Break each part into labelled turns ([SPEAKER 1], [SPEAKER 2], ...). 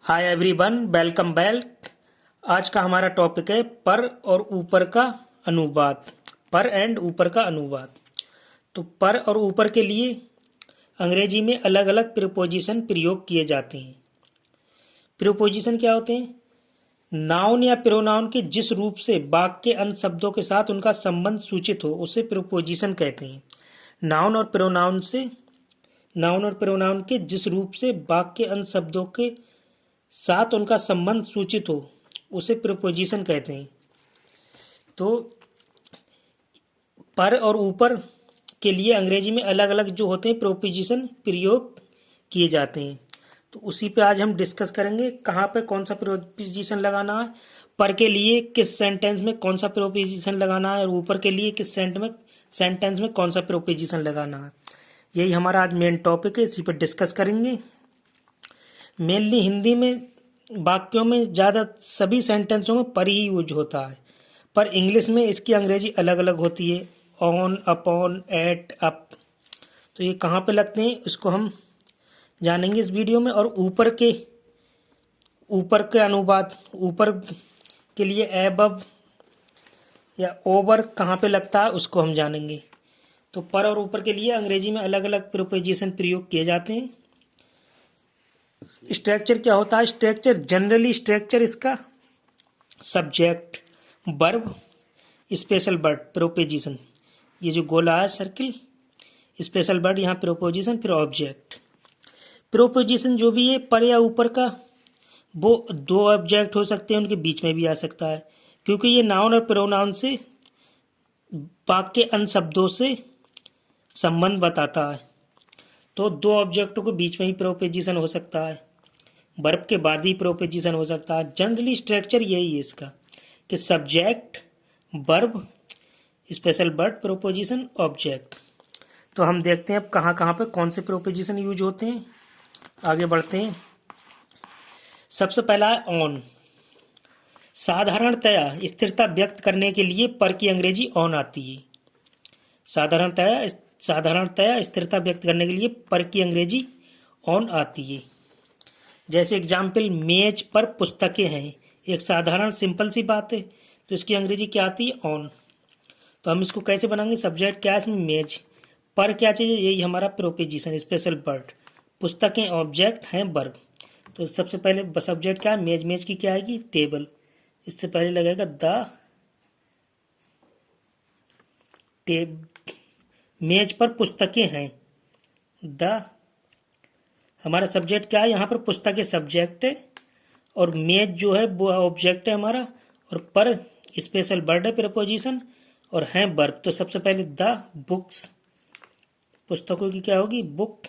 [SPEAKER 1] Hi everyone, welcome back. आज का हमारा टॉपिक है पर और ऊपर का अनुवाद। पर एंड ऊपर का अनुवाद। तो पर और ऊपर के लिए अंग्रेजी में अलग अलग प्रीपोजिशन प्रयोग किए जाते हैं। प्रीपोजिशन क्या होते हैं? नाउन या प्रोनाउन के जिस रूप से वाक्य के अन्य शब्दों के साथ उनका संबंध सूचित हो उसे प्रीपोजिशन कहते हैं। नाउन और प्रोनाउन के जिस रूप से वाक्य के अन्य शब्दों के साथ उनका संबंध सूचित हो उसे प्रीपोजिशन कहते हैं। तो पर और ऊपर के लिए अंग्रेजी में अलग अलग जो होते हैं प्रीपोजिशन प्रयोग किए जाते हैं। तो उसी पे आज हम डिस्कस करेंगे कहाँ पे कौन सा प्रीपोजिशन लगाना है, पर के लिए किस सेंटेंस में कौन सा प्रीपोजिशन लगाना है और ऊपर के लिए किस सेंटेंस में कौन सा प्रीपोजिशन लगाना है। यही हमारा आज मेन टॉपिक है, इसी पर डिस्कस करेंगे। मेनली हिंदी में वाक्यों में ज़्यादा सभी सेंटेंसों में पर ही यूज होता है, पर इंग्लिश में इसकी अंग्रेजी अलग अलग होती है। On, upon, at, up. तो ये कहाँ पे लगते हैं इसको हम जानेंगे इस वीडियो में। और ऊपर के अनुवाद, ऊपर के लिए एबव या ओवर कहाँ पे लगता है उसको हम जानेंगे। तो पर और ऊपर के लिए अंग्रेजी में अलग अलग प्रीपोजिशन प्रयोग किए जाते हैं। स्ट्रक्चर क्या होता है? जनरली स्ट्रक्चर इसका subject, verb, special word, preposition. ये जो गोला है सर्किल, स्पेशल वर्ड, यहाँ प्रीपोजिशन, फिर ऑब्जेक्ट। प्रीपोजिशन जो भी है पर या ऊपर का, वो दो ऑब्जेक्ट हो सकते हैं, उनके बीच में भी आ सकता है, क्योंकि ये नाउन और प्रोनाउन से वाक्य के अन्य शब्दों से संबंध बताता है। तो दो ऑब्जेक्टों के बीच में ही प्रीपोजिशन हो सकता है, वर्ब के बाद ही प्रीपोजिशन हो सकता है। जनरली स्ट्रक्चर यही है इसका कि subject, verb, special word, preposition, object. तो हम देखते हैं अब कहाँ कहाँ पे कौन से प्रीपोजिशन यूज होते हैं। आगे बढ़ते हैं। सबसे पहला है ऑन। साधारणतया स्थिरता व्यक्त करने के लिए पर की अंग्रेजी ऑन आती है। साधारणतया स्थिरता व्यक्त करने के लिए पर की अंग्रेजी ऑन आती है। जैसे एग्जाम्पल, मेज पर पुस्तकें हैं, एक साधारण सिंपल सी बात है, तो इसकी अंग्रेजी क्या आती है? ऑन। तो हम इसको कैसे बनाएंगे? सब्जेक्ट क्या है इसमें? मेज। पर क्या चाहिए? यही हमारा प्रीपोजिशन, स्पेशल वर्ड। पुस्तकें ऑब्जेक्ट हैं, वर्ब। तो सबसे पहले सब्जेक्ट क्या है? मेज। मेज की क्या आएगी? टेबल। इससे पहले लगेगा द टेब। मेज पर पुस्तकें हैं, द। हमारा सब्जेक्ट क्या है? यहाँ पर पुस्तकें सब्जेक्ट है और मेज जो है वो ऑब्जेक्ट है हमारा, और पर स्पेशल वर्ड है, प्रीपोजिशन, और हैं वर्ब। तो सबसे पहले द बुक्स, पुस्तकों की क्या होगी? बुक।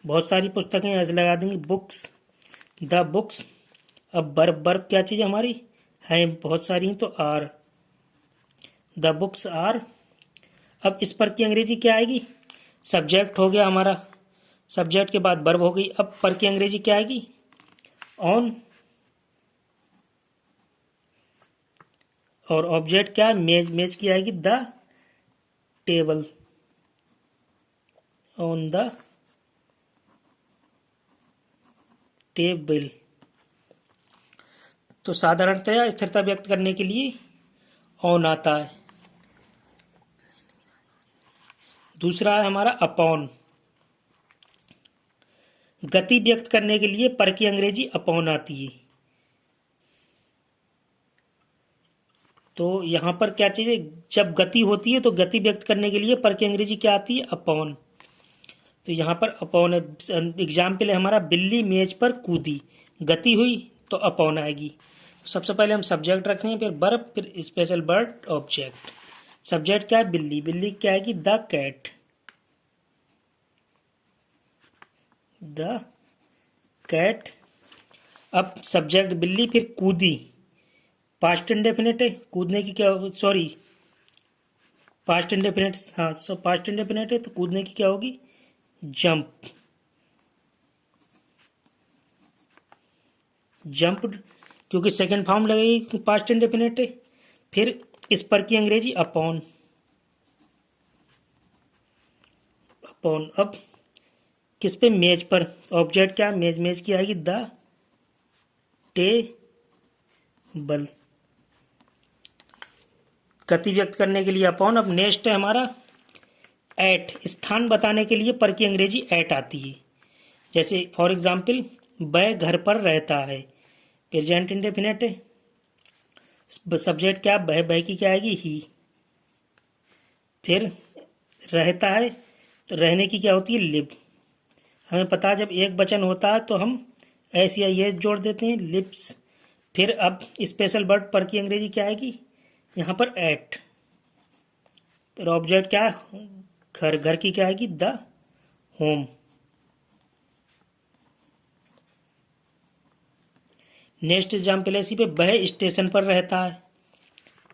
[SPEAKER 1] बहुत सारी पुस्तकें ऐसे लगा देंगे, बुक्स, द बुक्स। अब वर्ब, वर्ब क्या चीज़ हमारी? हैं बहुत सारी, तो आर, द बुक्स आर। अब इस पर की अंग्रेजी क्या आएगी? सब्जेक्ट हो गया हमारा, सब्जेक्ट के बाद वर्ब हो गई। अब पर की अंग्रेजी क्या आएगी? ऑन। और ऑब्जेक्ट क्या है? मेज। मेज की आएगी the table, on the table. तो साधारणतया स्थिरता व्यक्त करने के लिए ऑन आता है। दूसरा है हमारा अपॉन। गति व्यक्त करने के लिए पर की अंग्रेजी अपॉन आती है। तो यहाँ पर क्या चाहिए? जब गति होती है तो गति व्यक्त करने के लिए पर की अंग्रेजी क्या आती है? अपॉन। तो यहाँ पर अपॉन एग्जाम्पल है हमारा, बिल्ली मेज पर कूदी। गति हुई तो अपॉन आएगी। सबसे पहले हम सब्जेक्ट रखेंगे, फिर वर्ब, फिर स्पेशल वर्ड, ऑब्जेक्ट। सब्जेक्ट क्या है? बिल्ली। बिल्ली क्या आएगी? The cat, the cat. अब सब्जेक्ट बिल्ली, फिर कूदी, पास्ट इंडेफिनिट है, कूदने की क्या, सॉरी पास्ट इंडेफिनिट, हाँ सो पास्ट इंडेफिनिट है, तो कूदने की क्या होगी? जंप, जंप्ड, क्योंकि सेकंड फॉर्म लगेगी, पास्ट इंडेफिनिट है। फिर इस पर की अंग्रेजी अपॉन, अपॉन। अब किस पे, मेज पर। ऑब्जेक्ट क्या, मेज, मेज की आएगी द टेबल। गति व्यक्त करने के लिए अपॉन। अब नेक्स्ट है हमारा एट। स्थान बताने के लिए पर की अंग्रेजी एट आती है। जैसे फॉर एग्जाम्पल वह घर पर रहता है, प्रेजेंट इंडेफिनेट है। सब्जेक्ट क्या, वह की क्या आएगी ही। फिर रहता है तो रहने की क्या होती है लिव। हमें पता है जब एक वचन होता है तो हम एस या एस जोड़ देते हैं, लिप्स। फिर अब स्पेशल वर्ड पर की अंग्रेजी क्या आएगी यहाँ पर एट। फिर ऑब्जेक्ट क्या, घर, घर की क्या आएगी द होम। नेक्स्ट एग्जाम्पल ऐसी पे वह स्टेशन पर रहता है,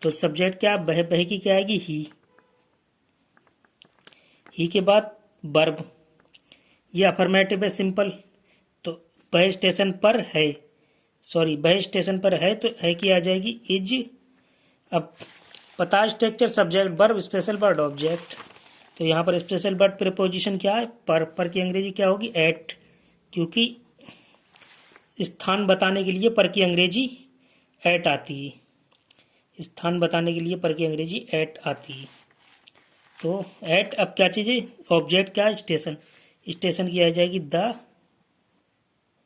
[SPEAKER 1] तो सब्जेक्ट क्या, वह की क्या आएगी ही के बाद वर्ब। ये अफर्मेटिव है, सिंपल। तो वह स्टेशन पर है, सॉरी वह स्टेशन पर है तो है की आ जाएगी इज। अब पता structure subject verb special word object. तो यहाँ पर स्पेशल वर्ड प्रीपोजिशन क्या है, पर की अंग्रेजी क्या होगी एट, क्योंकि स्थान बताने के लिए पर की अंग्रेजी एट आती है। स्थान बताने के लिए पर की अंग्रेजी एट आती है। तो एट अब क्या चीज़ है, ऑब्जेक्ट क्या, स्टेशन। स्टेशन की आ जाएगी द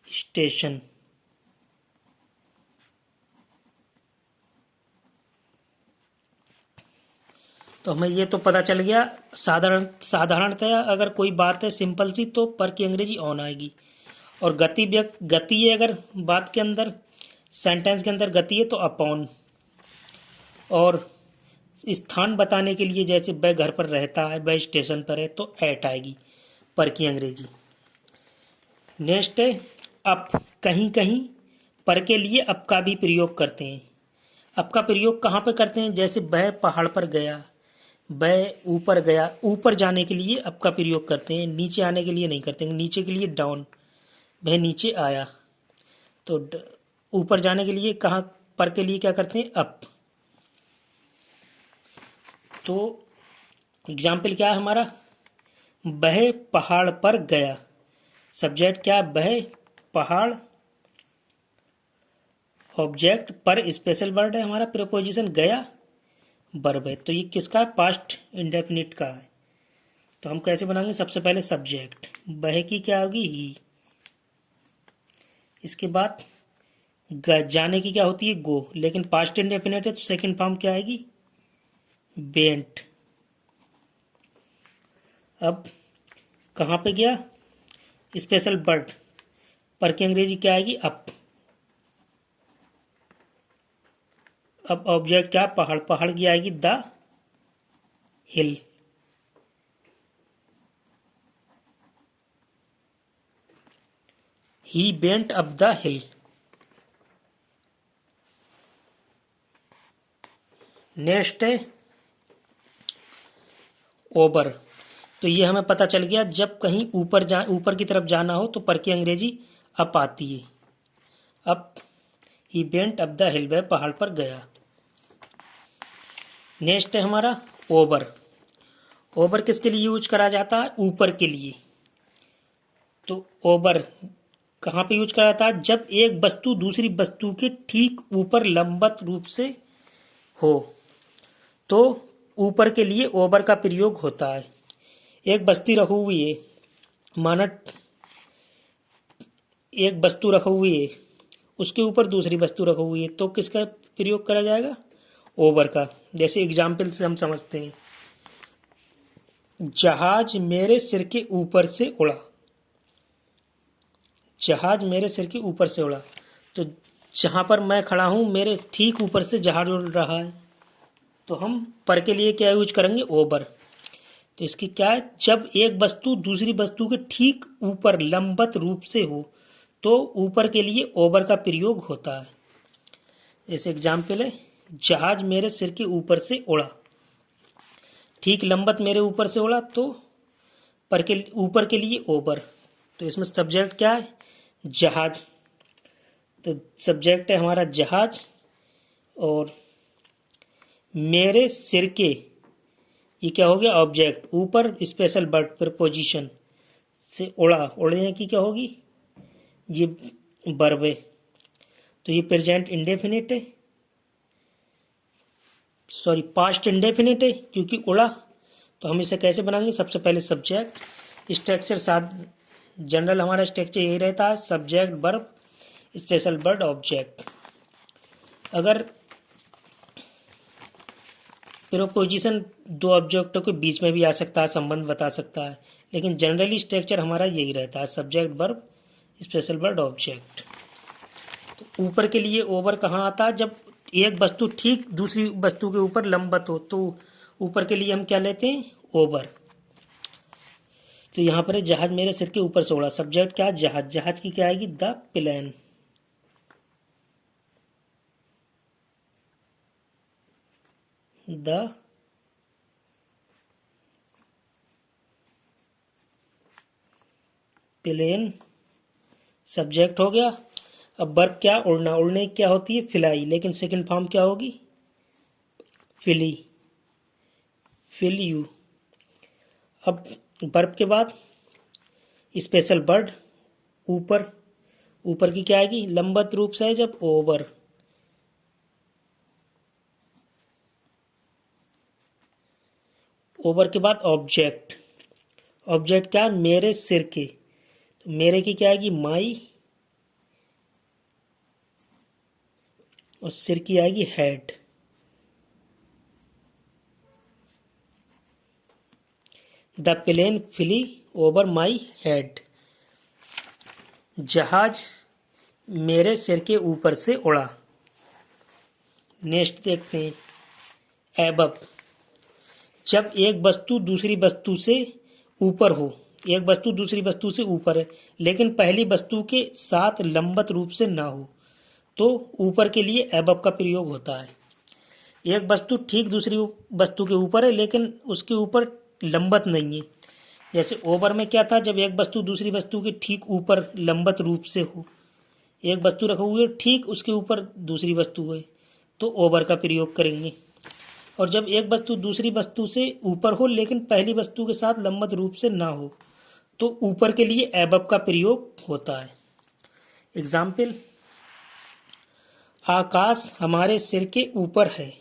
[SPEAKER 1] स्टेशन। तो हमें ये तो पता चल गया साधारणतया अगर कोई बात है सिंपल सी तो पर की अंग्रेजी ऑन आएगी। और गति है अगर बात के अंदर, सेंटेंस के अंदर गति है तो अपॉन। और स्थान बताने के लिए जैसे वह घर पर रहता है, वह स्टेशन पर है तो एट आएगी पर की अंग्रेजी। नेक्स्ट है अप। कहीं कहीं पर के लिए अप का भी प्रयोग करते हैं। अप का प्रयोग कहाँ पे करते हैं, जैसे वह पहाड़ पर गया, वह ऊपर गया। ऊपर जाने के लिए अप का प्रयोग करते हैं, नीचे आने के लिए नहीं करते हैं। नीचे के लिए डाउन, वह नीचे आया। तो ऊपर जाने के लिए कहाँ, पर के लिए क्या करते हैं अप। तो एग्जाम्पल क्या है हमारा, वह पहाड़ पर गया। सब्जेक्ट क्या, वह पहाड़। ऑब्जेक्ट पर स्पेशल वर्ड है हमारा, प्रीपोजिशन गया वर्ब है। तो ये किसका है, पास्ट इंडेफिनिट का है। तो हम कैसे बनाएंगे, सबसे पहले सब्जेक्ट वह की क्या होगी ही। इसके बाद जाने की क्या होती है गो, लेकिन पास्ट इंडेफिनिट है तो सेकंड फॉर्म क्या आएगी वेंट। अब कहाँ पे गया, स्पेशल वर्ड पर की अंग्रेजी क्या आएगी अप। अब ऑब्जेक्ट क्या, पहाड़, पहाड़ की आएगी the hill. He went up the hill. Next है ओवर। तो ये हमें पता चल गया जब कहीं ऊपर की तरफ जाना हो तो पर की अंग्रेजी अप आती है। Up, he went up the हिल, वह पहाड़ पर गया। नेक्स्ट है हमारा ओवर। ओवर किसके लिए यूज करा जाता है, ऊपर के लिए। तो ओवर कहाँ पे यूज करा जाता है, जब एक वस्तु दूसरी वस्तु के ठीक ऊपर लंबवत रूप से हो तो ऊपर के लिए ओवर का प्रयोग होता है। एक बस्ती रखी हुई है, माना एक वस्तु रखी हुई है, उसके ऊपर दूसरी वस्तु रखी हुई है, तो किसका प्रयोग करा जाएगा, ओवर का। जैसे एग्जाम्पल से हम समझते हैं, जहाज मेरे सिर के ऊपर से उड़ा। जहाज मेरे सिर के ऊपर से उड़ा, तो जहाँ पर मैं खड़ा हूँ मेरे ठीक ऊपर से जहाज उड़ रहा है, तो हम पर के लिए क्या यूज करेंगे ओवर। तो इसकी क्या है, जब एक वस्तु दूसरी वस्तु के ठीक ऊपर लंबवत रूप से हो तो ऊपर के लिए ओवर का प्रयोग होता है। जैसे एग्जाम्पल है, जहाज मेरे सिर के ऊपर से उड़ा, ठीक लंबवत मेरे ऊपर से उड़ा तो पर के ऊपर के लिए ओवर। तो इसमें सब्जेक्ट क्या है, जहाज। तो सब्जेक्ट है हमारा जहाज, और मेरे सिर के, ये क्या हो गया ऑब्जेक्ट, ऊपर स्पेशल वर्ड प्रीपोजिशन, से उड़ा, उड़ने की क्या होगी, ये वर्ब है, तो ये प्रेजेंट इंडेफिनिट है, सॉरी पास्ट इंडेफिनिट है क्योंकि उड़ा। तो हम इसे कैसे बनाएंगे, सबसे पहले सब्जेक्ट स्ट्रक्चर साथ, जनरल हमारा स्ट्रक्चर यही रहता है, subject verb special word object. अगर प्रोपोजिशन दो ऑब्जेक्टों के बीच में भी आ सकता है, संबंध बता सकता है, लेकिन जनरली स्ट्रक्चर हमारा यही रहता है, subject verb special word object. तो ऊपर के लिए ओवर कहाँ आता है, जब एक वस्तु ठीक दूसरी वस्तु के ऊपर लंबवत हो, तो ऊपर के लिए हम क्या लेते हैं, ओवर। तो यहाँ पर जहाज मेरे सिर के ऊपर से उड़ा, सब्जेक्ट क्या, जहाज, जहाज की क्या आएगी, the plane. The plane subject हो गया। अब वर्ब क्या, उड़ना, उड़ने की क्या होती है, फ्लाई, लेकिन सेकंड फॉर्म क्या होगी, फिली, फिल यू। अब वर्ब के बाद स्पेशल वर्ड ऊपर, ऊपर की क्या आएगी, लंबवत रूप से है जब, ओवर। ओवर के बाद ऑब्जेक्ट, ऑब्जेक्ट क्या, मेरे सिर के, तो मेरे की क्या आएगी, माई, और सिर की आएगी head. The plane flew over my head, जहाज मेरे सिर के ऊपर से उड़ा। नेक्स्ट देखते हैं, एबव, जब एक वस्तु दूसरी वस्तु से ऊपर हो, एक वस्तु दूसरी वस्तु से ऊपर है लेकिन पहली वस्तु के साथ लंबवत रूप से ना हो, तो ऊपर के लिए एबव का प्रयोग होता है। एक वस्तु ठीक दूसरी वस्तु के ऊपर है लेकिन उसके ऊपर लंबवत नहीं है, जैसे ओवर में क्या था, जब एक वस्तु दूसरी वस्तु के ठीक ऊपर लंबवत रूप से हो, एक वस्तु रखा हुआ है ठीक उसके ऊपर दूसरी वस्तु है, तो ओवर का प्रयोग करेंगे। और जब एक वस्तु दूसरी वस्तु से ऊपर हो लेकिन पहली वस्तु के साथ लंबवत रूप से ना हो, तो ऊपर के लिए एबव का प्रयोग होता है। एग्जाम्पल, आकाश हमारे सिर के ऊपर है,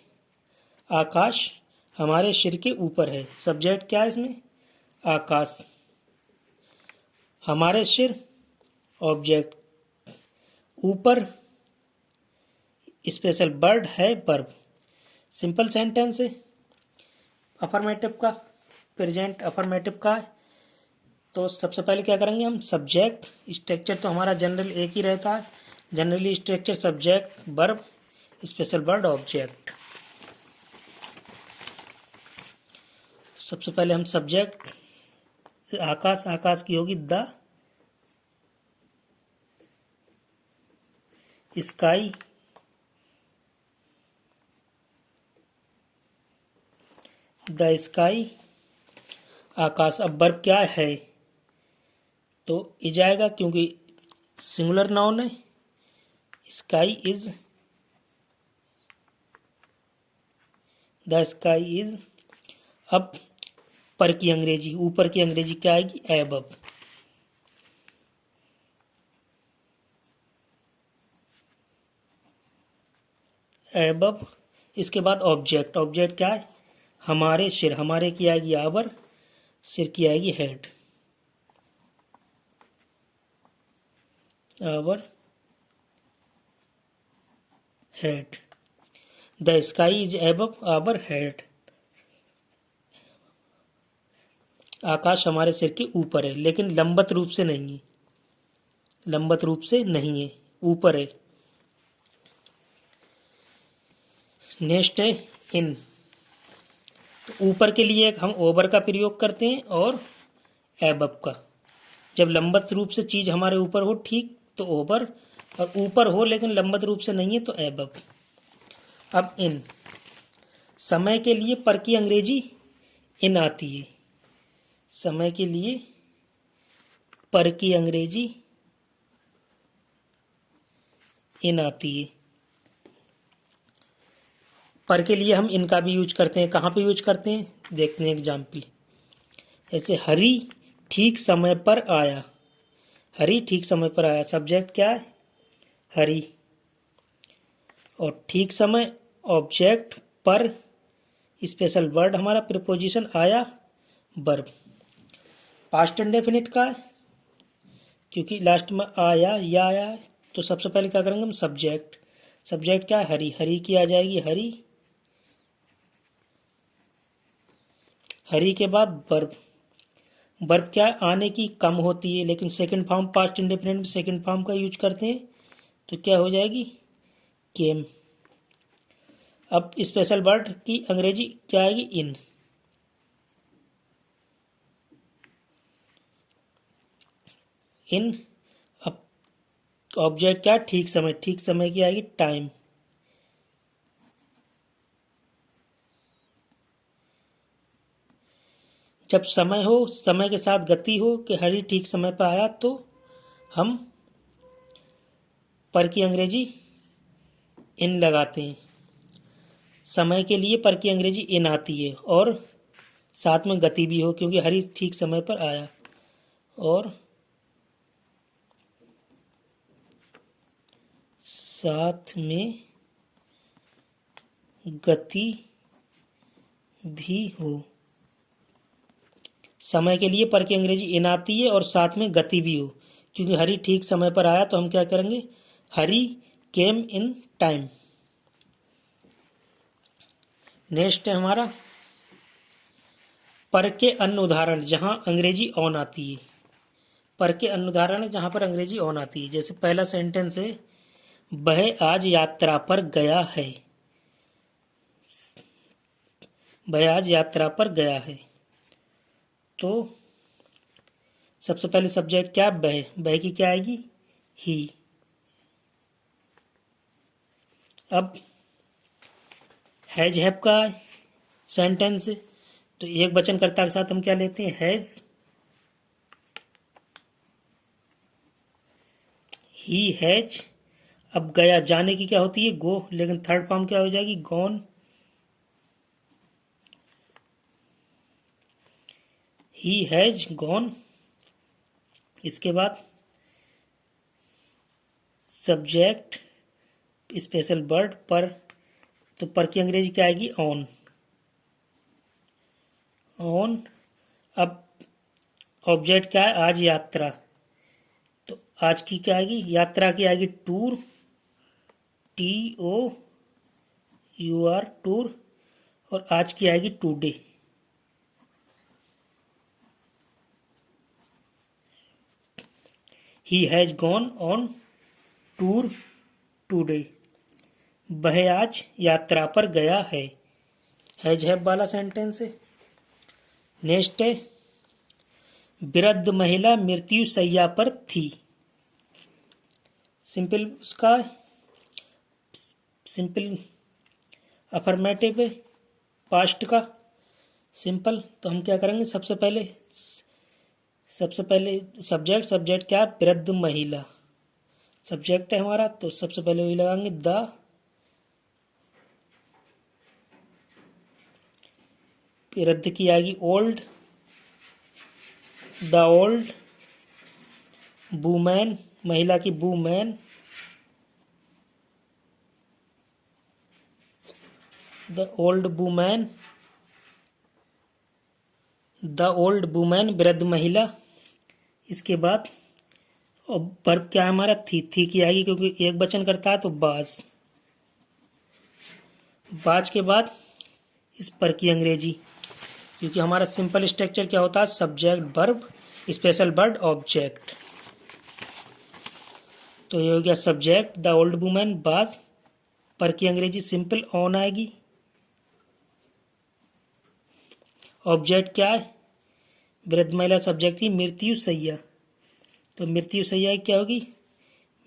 [SPEAKER 1] आकाश हमारे सिर के ऊपर है, सब्जेक्ट क्या है इसमें, आकाश, हमारे सिर ऑब्जेक्ट, ऊपर स्पेशल वर्ड है वर्ब। सिंपल सेंटेंस है, अफर्मेटिव का, प्रेजेंट अफर्मेटिव का है। तो सबसे पहले क्या करेंगे हम, सब्जेक्ट स्ट्रक्चर तो हमारा जनरल एक ही रहता है, generally structure subject verb special word object. सबसे पहले हम सब्जेक्ट, आकाश, आकाश की होगी द स्काई, द स्काई, आकाश। अब वर्ब क्या है, तो इज आएगा क्योंकि सिंगुलर नाउन है, sky is, the sky is. अब पर की अंग्रेजी, ऊपर की अंग्रेजी क्या आएगी, एबव, एबव। इसके बाद ऑब्जेक्ट, ऑब्जेक्ट क्या है, हमारे सिर, हमारे की आएगी आवर, सिर की आएगी head, our head. The sky is above our head, आकाश हमारे सिर के ऊपर है लेकिन लंबवत रूप से नहीं है, लंबवत रूप से नहीं है, ऊपर है। नेक्स्ट है इन, तो ऊपर के लिए हम ओवर का प्रयोग करते हैं और एबव का। जब लंबवत रूप से चीज हमारे ऊपर हो ठीक तो ओवर, और ऊपर हो लेकिन लंबवत रूप से नहीं है तो एबव। अब इन, समय के लिए पर की अंग्रेजी इन आती है, समय के लिए पर की अंग्रेजी इन आती है। पर के लिए हम इनका भी यूज करते हैं, कहाँ पे यूज करते हैं देखते हैं एग्जाम्पल। ऐसे हरी ठीक समय पर आया। हरी ठीक समय पर आया, सब्जेक्ट क्या है? हरी। और ठीक समय ऑब्जेक्ट पर स्पेशल वर्ड हमारा प्रीपोजिशन आया वर्ब। पास्ट इंडेफिनिट का है, क्योंकि लास्ट में आया या आया है, तो सबसे पहले क्या करेंगे हम? सब्जेक्ट। सब्जेक्ट क्या है? हरी। हरी की आ जाएगी हरी। हरी के बाद वर्ब। वर्ब क्या है? आने की कम होती है, लेकिन सेकंड फॉर्म पास्ट इंडेफिनिट में सेकंड फॉर्म का यूज करते हैं, तो क्या हो जाएगी? केम। अब स्पेशल वर्ड की अंग्रेजी क्या आएगी? इन। इन। अब ऑब्जेक्ट क्या? ठीक समय। ठीक समय की आएगी टाइम। जब समय हो, समय के साथ गति हो कि हरी ठीक समय पर आया, तो हम पर की अंग्रेजी इन लगाते हैं। समय के लिए पर की अंग्रेजी इन आती है, और साथ में गति भी हो, क्योंकि हरी ठीक समय पर आया, और साथ में गति भी हो। समय के लिए पर की अंग्रेजी इन आती है और साथ में गति भी हो, क्योंकि हरी ठीक समय पर आया, तो हम क्या करेंगे? हरी केम इन टाइम। नेक्स्ट है हमारा पर के अन्य उदाहरण जहां अंग्रेजी ऑन आती है। पर के अन्य उदाहरण है जहां पर अंग्रेजी ऑन आती है। जैसे पहला सेंटेंस है, वह आज यात्रा पर गया है। वह आज यात्रा पर गया है, तो सबसे पहले सब्जेक्ट क्या? वह। वह की क्या आएगी? ही। अब हैज हैव का सेंटेंस, तो एक वचनकर्ता के साथ हम क्या लेते हैं? हैज। He has. अब गया, जाने की क्या होती है? गो, लेकिन थर्ड फॉर्म क्या हो जाएगी? गॉन। He has gone. इसके बाद सब्जेक्ट स्पेशल वर्ड पर, तो पर की अंग्रेजी क्या आएगी? ऑन। ऑन। अब ऑब्जेक्ट क्या है? आज यात्रा, तो आज की क्या आएगी? यात्रा की आएगी tour. T O U R, tour. और आज की आएगी today. He has gone on tour today. वह आज यात्रा पर गया है। हैज हैव वाला सेंटेंस है। नेक्स्ट है, वृद्ध महिला मृत्यु शैया पर थी। सिंपल उसका सिंपल अफर्मेटिव है, पास्ट का सिंपल। तो हम क्या करेंगे? सबसे पहले सब्जेक्ट। सब्जेक्ट क्या? वृद्ध महिला। सब्जेक्ट है हमारा, तो सबसे पहले वही लगाएंगे, द। वृद्ध की आएगी ओल्ड। द ओल्ड वुमेन, महिला की women. The old women. The old women, वृद्ध महिला। इसके बाद वर्ब क्या है हमारा? थी की आएगी, क्योंकि एक वचन करता है, तो बाज। बाज के बाद इस पर की अंग्रेजी, क्योंकि हमारा सिंपल स्ट्रक्चर क्या होता है? Subject verb special word object. तो ये हो गया सब्जेक्ट द ओल्ड वुमेन बाज। पर की अंग्रेजी सिंपल ऑन आएगी। ऑब्जेक्ट क्या है? वृद्ध महिला। सब्जेक्ट की मृत्यु शैया, तो मृत्यु शैया क्या होगी?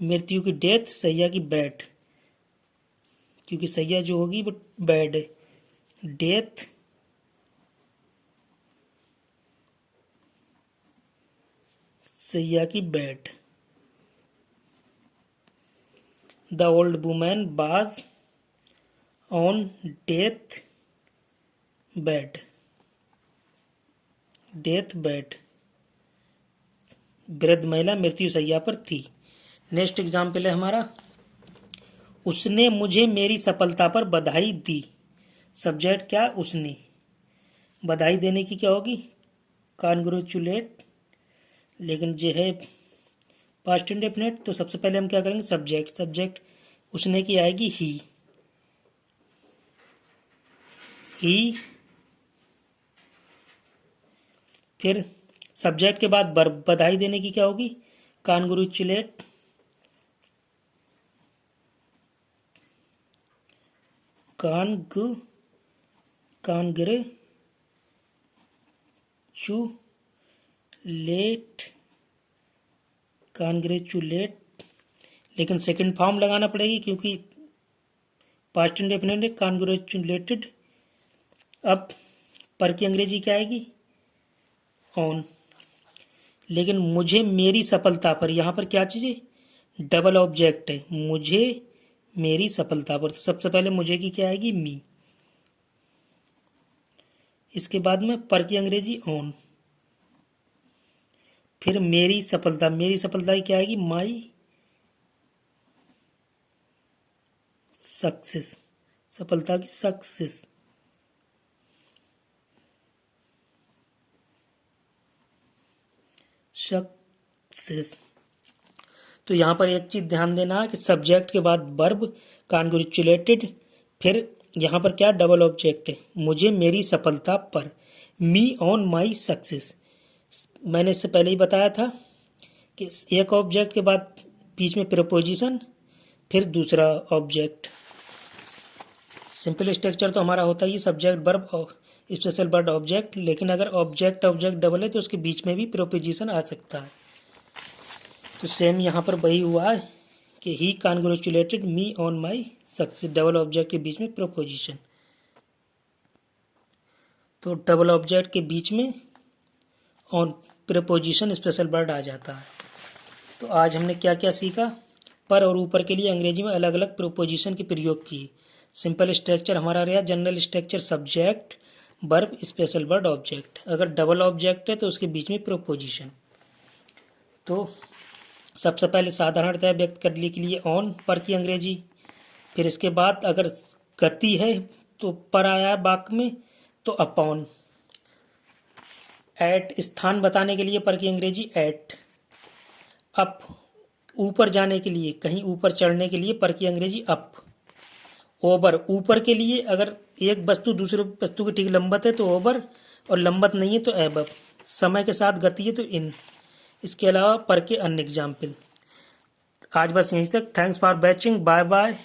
[SPEAKER 1] मृत्यु की डेथ, शैया की बेड, क्योंकि शैया जो होगी वो बेड है। डेथ शैया की बेड। द ओल्ड वुमेन बाज on death bed. Death bed. वृद्ध महिला मृत्यु शैया पर थी। नेक्स्ट एग्जाम्पल है हमारा, उसने मुझे मेरी सफलता पर बधाई दी। सब्जेक्ट क्या, उसने। बधाई देने की क्या होगी, कॉन्ग्रेचुलेट, लेकिन जो है पास्ट इंडेफिनिट, तो सबसे पहले हम क्या करेंगे, सब्जेक्ट। सब्जेक्ट उसने की आएगी ही। फिर सब्जेक्ट के बाद वर्ब, बधाई देने की क्या होगी, कॉन्ग्रेचुलेट। कॉन्ग्रेचुलेट, लेकिन सेकंड फॉर्म लगाना पड़ेगी क्योंकि पास्ट इंडेफिनिट है, कॉन्ग्रेचुलेटेड। अब पर की अंग्रेजी क्या आएगी, ऑन। लेकिन मुझे मेरी सफलता पर, यहाँ पर क्या चीज़ है, डबल ऑब्जेक्ट है, मुझे मेरी सफलता पर, तो सबसे पहले मुझे की क्या आएगी, मी। इसके बाद में पर की अंग्रेजी ऑन। फिर मेरी सफलता, मेरी सफलता की क्या आएगी, माई सक्सेस, सफलता की सक्सेस। सक्सेस। तो यहाँ पर एक चीज ध्यान देना है कि सब्जेक्ट के बाद वर्ब, कॉन्ग्रेचुलेटेड, फिर यहाँ पर क्या डबल ऑब्जेक्ट है, मुझे मेरी सफलता पर, मी ऑन माई सक्सेस। मैंने इससे पहले ही बताया था कि एक ऑब्जेक्ट के बाद बीच में प्रीपोजिशन, फिर दूसरा ऑब्जेक्ट। सिंपल स्ट्रक्चर तो हमारा होता ही सब्जेक्ट वर्ब और स्पेशल वर्ड ऑब्जेक्ट, लेकिन अगर ऑब्जेक्ट ऑब्जेक्ट डबल है तो उसके बीच में भी प्रीपोजिशन आ सकता है। तो सेम यहाँ पर वही हुआ है कि he congratulated me on my success, double object के बीच में प्रीपोजिशन। तो डबल ऑब्जेक्ट के बीच में ऑन प्रीपोजिशन स्पेशल वर्ड आ जाता है। तो आज हमने क्या क्या सीखा, पर और ऊपर के लिए अंग्रेजी में अलग अलग प्रीपोजिशन के प्रयोग किए। सिंपल स्ट्रक्चर हमारा रहा general structure, subject verb special word object. अगर डबल ऑब्जेक्ट है तो उसके बीच में प्रीपोजिशन। तो सबसे पहले साधारणतः व्यक्त करने के लिए ऑन, पर की अंग्रेजी। फिर इसके बाद अगर गति है तो पर आया वाक्य में तो अपॉन। एट, स्थान बताने के लिए पर की अंग्रेजी एट। अप, ऊपर जाने के लिए, कहीं ऊपर चढ़ने के लिए पर की अंग्रेजी अप। ओवर, ऊपर के लिए अगर एक वस्तु दूसरे वस्तु के ठीक लंबत है तो ओवर, और लंबत नहीं है तो एबव। समय के साथ गति है तो इन। इसके अलावा पर के अन्य एग्जाम्पल। आज बस यहीं तक। Thanks for watching, bye bye.